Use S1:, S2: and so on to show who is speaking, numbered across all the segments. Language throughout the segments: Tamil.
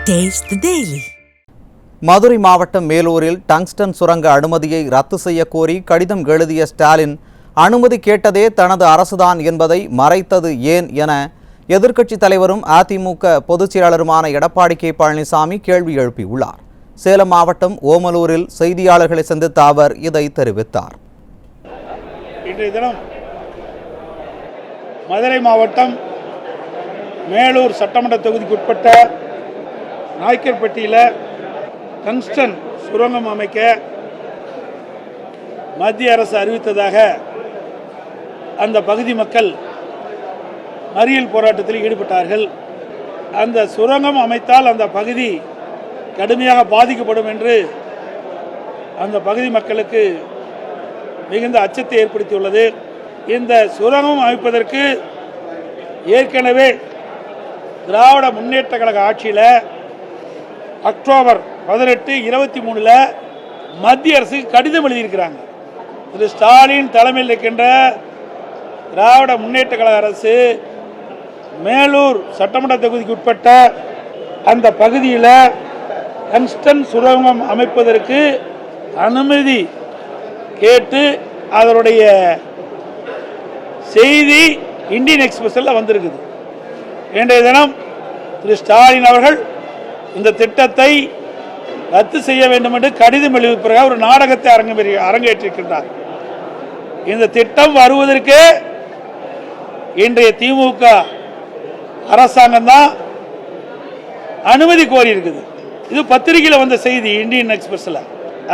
S1: Taste the Daily.
S2: மதுரை மாவட்டம் மேலூரில் டங்ஸ்டன் சுரங்க அனுமதியை ரத்து செய்ய கோரி கடிதம் எழுதிய ஸ்டாலின் அனுமதி கேட்டதே தனது அரசுதான் என்பதை மறைத்தது ஏன் என எதிர்க்கட்சித் தலைவரும் அதிமுக பொதுச் செயலாளருமான எடப்பாடி கே பழனிசாமி கேள்வி எழுப்பியுள்ளார். சேலம் மாவட்டம் ஓமலூரில் செய்தியாளர்களை சந்தித்த அவர் இதை தெரிவித்தார்.
S3: இன்றைய தினம் மதுரை மாவட்டம் மேலூர் சட்டமன்ற தொகுதிக்குட்பட்ட நாய்க்கர்பட்டியில் டங்ஸ்டன் சுரங்கம் அமைக்க மத்திய அரசு அறிவித்ததாக அந்த பகுதி மக்கள் மறியல் போராட்டத்தில் ஈடுபட்டார்கள். அந்த சுரங்கம் அமைத்தால் அந்த பகுதி கடுமையாக பாதிக்கப்படும் என்று அந்த பகுதி மக்களுக்கு மிகுந்த அச்சத்தை ஏற்படுத்தியுள்ளது. இந்த சுரங்கம் அமைப்பதற்கு ஏற்கனவே திராவிட முன்னேற்ற கழக ஆட்சியில் அக்டோபர் 18, 23 மத்திய அரசுக்கு கடிதம் எழுதியிருக்கிறாங்க. திரு ஸ்டாலின் தலைமையில் இருக்கின்ற திராவிட முன்னேற்ற கழக அரசு மேலூர் சட்டமன்ற தொகுதிக்கு உட்பட்ட அந்த பகுதியில் டங்ஸ்டன் சுரங்கம் அமைப்பதற்கு அனுமதி கேட்டு அதனுடைய செய்தி இந்தியன் எக்ஸ்பிரஸில் வந்திருக்குது. இன்றைய தினம் திரு ஸ்டாலின் அவர்கள் இந்த திட்டத்தை ரத்து செய்ய வேண்டும் என்று கடிதம் எழுதிய பிறகு ஒரு நாடகத்தை அரங்கேற்றிருக்கின்றார். இந்த திட்டம் வருவதற்கு இன்றைய திமுக அரசாங்கம் தான் அனுமதி கோரி இருக்குது. இது பத்திரிகையில் வந்த செய்தி இந்தியன் எக்ஸ்பிரஸில்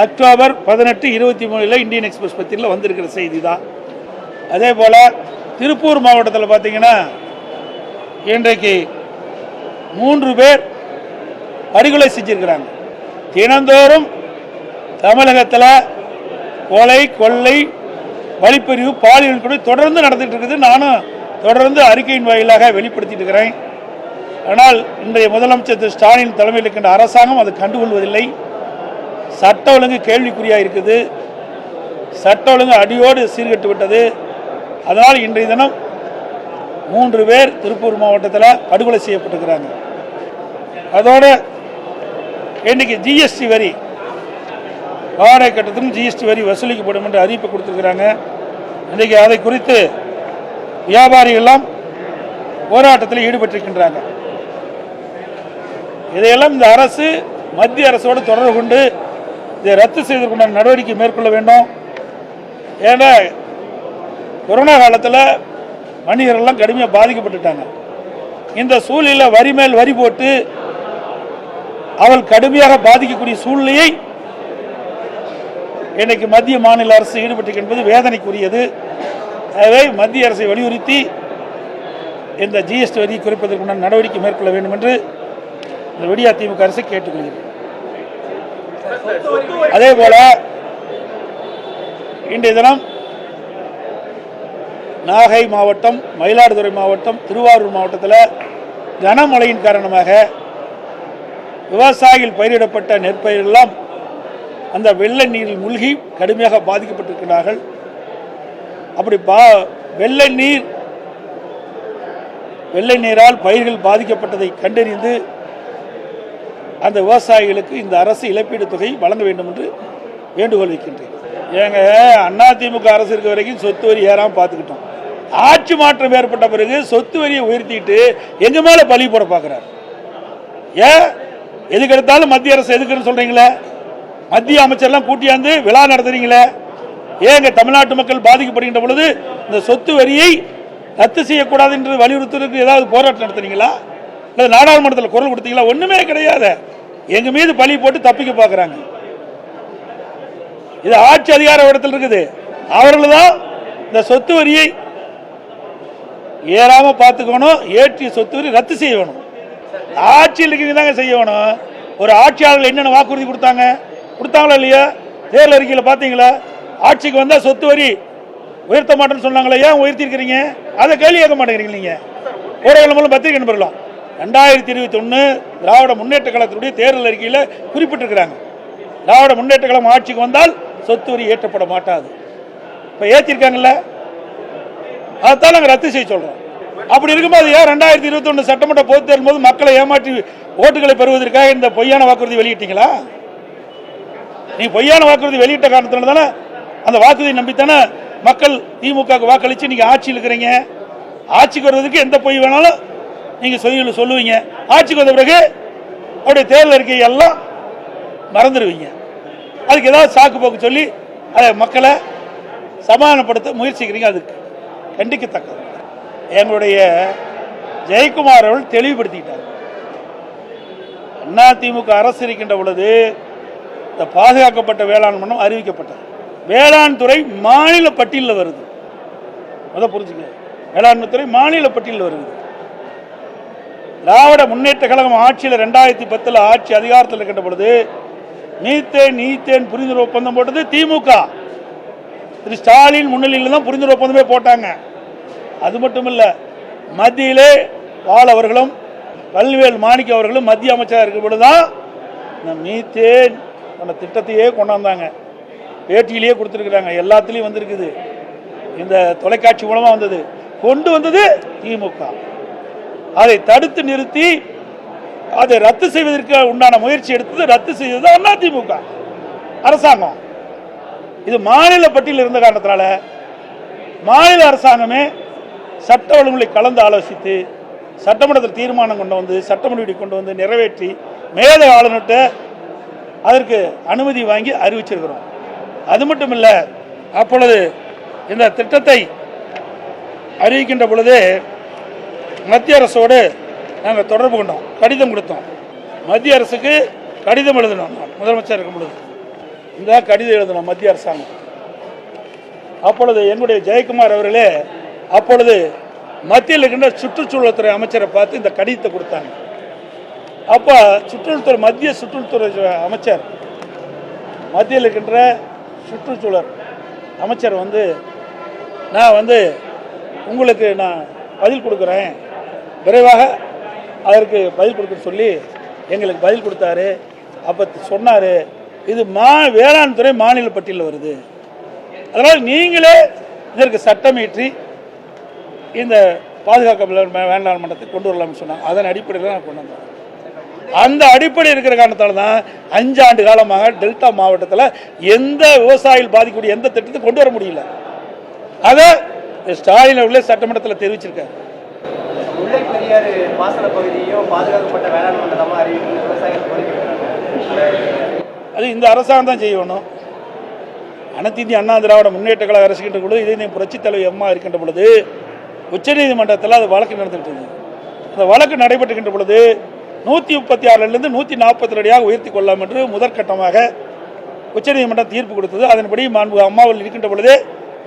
S3: அக்டோபர் 18, 23 இந்தியன் எக்ஸ்பிரஸ் பத்திரிகையில் வந்திருக்கிற செய்தி தான். அதே போல் திருப்பூர் மாவட்டத்தில் பார்த்தீங்கன்னா இன்றைக்கு 3 பேர் படுகொலை செஞ்சிருக்கிறாங்க. தினந்தோறும் தமிழகத்தில் கொலை, கொள்ளை, வழிப்பறிவு, பாலியல் கூட தொடர்ந்து நடந்துட்டு இருக்குது. நானும் தொடர்ந்து அறிக்கையின் வாயிலாக வெளிப்படுத்திட்டு இருக்கிறேன். ஆனால் இன்றைய முதலமைச்சர் திரு ஸ்டாலின் தலைமையில் இருக்கின்ற அரசாங்கம் அதை கண்டுகொள்வதில்லை. சட்ட ஒழுங்கு கேள்விக்குறியாக இருக்குது. சட்ட ஒழுங்கு அடியோடு சீர்கட்டு விட்டது. அதனால் இன்றைய தினம் 3 பேர் திருப்பூர் மாவட்டத்தில் படுகொலை செய்யப்பட்டிருக்கிறாங்க. அதோடு இன்றைக்கு ஜிஎஸ்டி வரி வாடகை கட்டணத்துக்கும் ஜிஎஸ்டி வரி வசூலிக்கப்படும் என்று அறிவிப்பு கொடுத்துருக்கிறாங்க. இன்றைக்கு அதை குறித்து வியாபாரிகள்லாம் போராட்டத்தில் ஈடுபட்டிருக்கின்றாங்க. இதையெல்லாம் இந்த அரசு மத்திய அரசோடு தொடர்பு கொண்டு இதை ரத்து செய்வதற்குண்டான நடவடிக்கை மேற்கொள்ள வேண்டும். ஏன்னா கொரோனா காலத்தில் வணிகர்கள்லாம் கடுமையாக பாதிக்கப்பட்டுட்டாங்க. இந்த சூழ்நிலையில் வரி மேல் வரி போட்டு அவள் கடுமையாக பாதிக்கக்கூடிய சூழ்நிலையை இன்னைக்கு மத்திய மாநில அரசு ஈடுபட்டு என்பது வேதனைக்குரியது. ஆகவே மத்திய அரசை வலியுறுத்தி இந்த ஜிஎஸ்டி வரி குறைப்பதற்குண்டான நடவடிக்கை மேற்கொள்ள வேண்டும் என்று இந்த விடியா திமுக அரசு கேட்டுக்கொள்கிறது. அதே போல இன்றைய தினம் நாகை மாவட்டம், மயிலாடுதுறை மாவட்டம், திருவாரூர் மாவட்டத்தில் கனமழையின் காரணமாக விவசாயிகள் பயிரிடப்பட்ட நெற்பயிரெல்லாம் அந்த வெள்ள நீரில் மூழ்கி கடுமையாக பாதிக்கப்பட்டிருக்கிறார்கள். அப்படி வெள்ளை நீரால் பயிர்கள் பாதிக்கப்பட்டதை கண்டறிந்து அந்த விவசாயிகளுக்கு இந்த அரசு இழப்பீடு தொகை வழங்க வேண்டும் என்று வேண்டுகோள் வைக்கின்றேன். ஏங்க அதிமுக அரசு இருக்க வரைக்கும் சொத்து வரி ஏறாமல் பார்த்துக்கிட்டோம். ஆட்சி மாற்றம் ஏற்பட்ட பிறகு சொத்து வரியை உயர்த்திட்டு எங்க மேல பழி போட பார்க்கிறார். ஏன் எதுக்கு எடுத்தாலும் மத்திய அரசு எதுக்குன்னு சொல்றீங்களே, மத்திய அமைச்சர்லாம் கூட்டியாந்து விழா நடத்துறீங்களே, ஏங்க தமிழ்நாட்டு மக்கள் பாதிக்கப்படுகின்ற பொழுது இந்த சொத்து வரியை ரத்து செய்யக்கூடாது என்று வலியுறுத்துவதற்கு ஏதாவது போராட்டம் நடத்துறீங்களா, இல்லை நாடாளுமன்றத்தில் குரல் கொடுத்தீங்களா? ஒண்ணுமே கிடையாது. எங்க மீது பழி போட்டு தப்பிக்க பார்க்குறாங்க. இது ஆட்சி அதிகார இடத்தில் இருக்குது. அவர்கள் தான் இந்த சொத்து வரியை ஏறாம பார்த்துக்கணும், ஏற்றிய சொத்து வரி ரத்து செய்ய வேணும். ஆட்சியில் இருக்கிறது தாங்க செய்ய வேணும். ஒரு ஆட்சியாளர்கள் என்னென்ன வாக்குறுதி கொடுத்தாங்களா இல்லையா? தேர்தல் அறிக்கையில் பார்த்தீங்களா? ஆட்சிக்கு வந்தால் சொத்து வரி உயர்த்த மாட்டேன்னு சொன்னாங்களே, ஏன் உயர்த்தி இருக்கிறீங்க? அதை கேள்வி கேட்க மாட்டேங்கிறீங்க. நீங்க ஊடகங்கள் மூலம் பத்திரிகை நம்பலாம். 2021 திராவிட முன்னேற்ற கழகத்தினுடைய தேர்தல் அறிக்கையில் குறிப்பிட்டிருக்கிறாங்க, திராவிட முன்னேற்ற கழகம் ஆட்சிக்கு வந்தால் சொத்து வரி ஏற்றப்பட மாட்டாது. இப்போ ஏற்றிருக்காங்கல்ல, அதைத்தான் நாங்கள் ரத்து செய்ய சொல்கிறோம். அப்படி இருக்கும்போது ஏன் 2021 சட்டமன்ற பொதுத் தேர்தல் போது மக்களை ஏமாற்றி ஓட்டுகளை பெறுவதற்காக இந்த பொய்யான வாக்குறுதி வெளியிட்டீங்களா? நீ பொய்யான வாக்குறுதி வெளியிட்ட காரணத்தினால தானே அந்த வாக்குறுதியை நம்பித்தானே மக்கள் திமுக வாக்களிச்சு நீங்க ஆட்சியில் இருக்கிறீங்க. ஆட்சிக்கு வருவதற்கு எந்த பொய் வேணாலும் நீங்க சொல்லுவீங்க. ஆட்சிக்கு வந்த பிறகு அவருடைய தேர்தல் அறிக்கை எல்லாம் மறந்துடுவீங்க. அதுக்கு ஏதாவது சாக்கு போக்கு சொல்லி அதை மக்களை சமாதானப்படுத்த முயற்சிக்கிறீங்க. அதுக்கு கண்டிக்கத்தக்கது. எங்களுடைய ஜெயக்குமார் அவர்கள் தெளிவுபடுத்திட்டார். அதிமுக அரசு இருக்கின்ற பொழுது இந்த பாதுகாக்கப்பட்ட வேளாண் மண்டலம் அறிவிக்கப்பட்டது. வேளாண் துறை மாநில பட்டியலில் வருது. அதை புரிஞ்சுங்க. வேளாண்மை துறை மாநில பட்டியலில் வருது. திராவிட முன்னேற்ற கழகம் ஆட்சியில் 2010 ஆட்சி அதிகாரத்தில் இருக்கின்ற பொழுது நீத்தேன் புரிந்துணர்வு ஒப்பந்தம் போட்டது திமுக. திரு ஸ்டாலின் முன்னிலையில் தான் புரிந்துணர்வு ஒப்பந்தமே போட்டாங்க. அது மட்டும் இல்ல, மத்தியிலே பால் அவர்களும் பல்வேல் மாணிக்க அவர்களும் மத்திய அமைச்சராக இருக்கும் பொழுதுதான் இந்த மீத்தேன் அந்த திட்டத்தையே கொண்டாந்தாங்க. பேட்டியிலேயே கொடுத்துருக்குறாங்க. எல்லாத்துலேயும் வந்திருக்குது. இந்த தொலைக்காட்சி மூலமா வந்தது. கொண்டு வந்தது திமுக. அதை தடுத்து நிறுத்தி அதை ரத்து செய்வதற்கு உண்டான முயற்சி எடுத்தது, ரத்து செய்தது அதிமுக அரசாங்கம். இது மாநில பட்டியலில் இருந்த காரணத்தினால மாநில அரசாங்கமே சட்ட ஒழுங்குகளை கலந்து ஆலோசித்து சட்டமன்றத்தில் தீர்மானம் கொண்டு வந்து சட்டமன்ற கொண்டு வந்து நிறைவேற்றி மேலே ஆளுநர்கிட்ட அதற்கு அனுமதி வாங்கி அறிவிச்சிருக்கிறோம். அது மட்டும் இல்லை, அப்பொழுது இந்த திட்டத்தை அறிவிக்கின்ற பொழுது மத்திய அரசோடு நாங்கள் தொடர்பு கொண்டோம், கடிதம் கொடுத்தோம். மத்திய அரசுக்கு கடிதம் எழுதினோம். முதலமைச்சர் இருக்கும் பொழுது இந்த கடிதம் எழுதினோம் மத்திய அரசாங்கம். அப்பொழுது என்னுடைய ஜெயக்குமார் அவர்களே அப்பொழுது மத்தியில் இருக்கின்ற சுற்றுச்சூழல் துறை அமைச்சரை பார்த்து இந்த கடிதத்தை கொடுத்தாங்க. அப்போ சுற்றுச்சூழல் மத்திய சுற்றுச்சூழல் அமைச்சர் மத்தியில் இருக்கின்ற சுற்றுச்சூழல் அமைச்சர் நான் உங்களுக்கு நான் பதில் கொடுக்குறேன், விரைவாக அதற்கு பதில் கொடுக்க சொல்லி எங்களுக்கு பதில் கொடுத்தாரு. அப்போ சொன்னார், இது வேளாண் துறை மாநில பட்டியலில் வருது, அதனால் நீங்களே இதற்கு சட்டம் இயற்றி இந்த பாதுகாக்கப்பட்ட வேளாண் மண்டலத்தை கொண்டு வரலாம்னு சொன்னாங்க. அதன் அடிப்படையில் நான் கொண்டு வந்தேன். அந்த அடிப்படை இருக்கிற காரணத்தால் தான் 5 ஆண்டு காலமாக டெல்டா மாவட்டத்தில் எந்த விவசாயிகள் பாதிக்கக்கூடிய எந்த திட்டத்தை கொண்டு வர முடியல. அதை ஸ்டாலின் அவர்களே சட்டமன்றத்தில் தெரிவிச்சிருக்காரு.
S1: முல்லை பெரியாறு பாசன பகுதியையும் பாதுகாக்கப்பட்ட வேளாண் மண்டலமாக அறிவிக்கும் விவசாயிகள்
S3: அது இந்த அரசாங்கம் தான் செய்யணும். அனைத்து இந்திய அண்ணா திராவிட முன்னேற்ற கழக அரசுகின்ற பொழுது இதே புரட்சித் தலைவர் அம்மா இருக்கின்ற பொழுது உச்சநீதிமன்றத்தில் அது வழக்கு நடந்துகிட்டு இருந்தது. அந்த வழக்கு நடைபெற்றுகின்ற பொழுது 136 142 அடியாக உயர்த்தி கொள்ளலாம் என்று முதற்கட்டமாக உச்சநீதிமன்றம் தீர்ப்பு கொடுத்தது. அதன்படி மாண்பு அம்மாவில் இருக்கின்ற பொழுது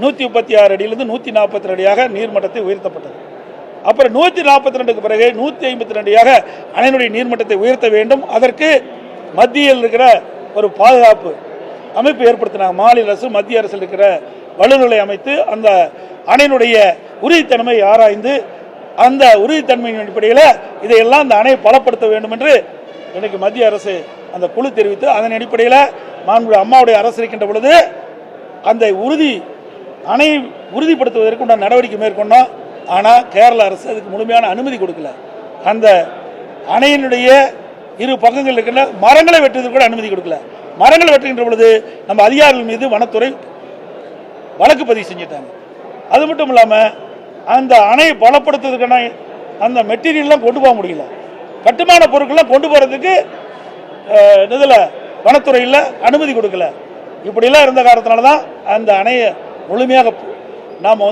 S3: 136 அடியிலிருந்து 142 அடியாக நீர்மட்டத்தை உயர்த்தப்பட்டது. அப்புறம் 142க்கு பிறகு 152 அடியாக அணையினுடைய நீர்மட்டத்தை உயர்த்த வேண்டும். அதற்கு மத்தியில் இருக்கிற ஒரு பாதுகாப்பு அமைப்பு ஏற்படுத்தினாங்க. மாநில அரசு மத்திய அரசில் இருக்கிற வல்லுநர்களை அமைத்து அந்த அணையினுடைய உறுதித்தன்மை ஆராய்ந்து அந்த உறுதித்தன்மையின் அடிப்படையில் இதையெல்லாம் அந்த அணையை பலப்படுத்த வேண்டும் என்று எனக்கு மத்திய அரசு அந்த குழு தெரிவித்து அதன் அடிப்படையில் மாண்பு அம்மாவுடைய அரசு இருக்கின்ற பொழுது அந்த அணையை உறுதிப்படுத்துவதற்கு உண்டான நடவடிக்கை மேற்கொண்டோம். ஆனால் கேரள அரசு அதுக்கு முழுமையான அனுமதி கொடுக்கல. அந்த அணையினுடைய இரு பக்கங்கள் இருக்கின்ற மரங்களை வெட்டுவதற்கு கூட அனுமதி கொடுக்கல. மரங்களை வெட்டுகின்ற பொழுது நம்ம அதிகாரிகள் மீது வனத்துறை வழக்கு பதிவு செஞ்சிட்டாங்க. அது மட்டும் இல்லாமல் அந்த அணையை பலப்படுத்துவதற்கான அந்த மெட்டீரியல்லாம் கொண்டு போக முடியல. கட்டுமான பொருட்கள்லாம் கொண்டு போகிறதுக்கு இதில் வனத்துறையில் அனுமதி கொடுக்கல. இப்படிலாம் இருந்த காரணத்தினால தான் அந்த அணையை முழுமையாக நாம்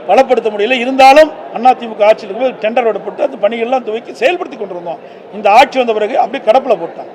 S3: பலப்படுத்த முடியல. இருந்தாலும் அதிமுக ஆட்சியில் டெண்டர் விடப்பட்டு அந்த பணிகள்லாம் துவக்கி செயல்படுத்தி கொண்டிருந்தோம். இந்த ஆட்சி வந்த பிறகு அப்படியே கடப்பில் போட்டாங்க.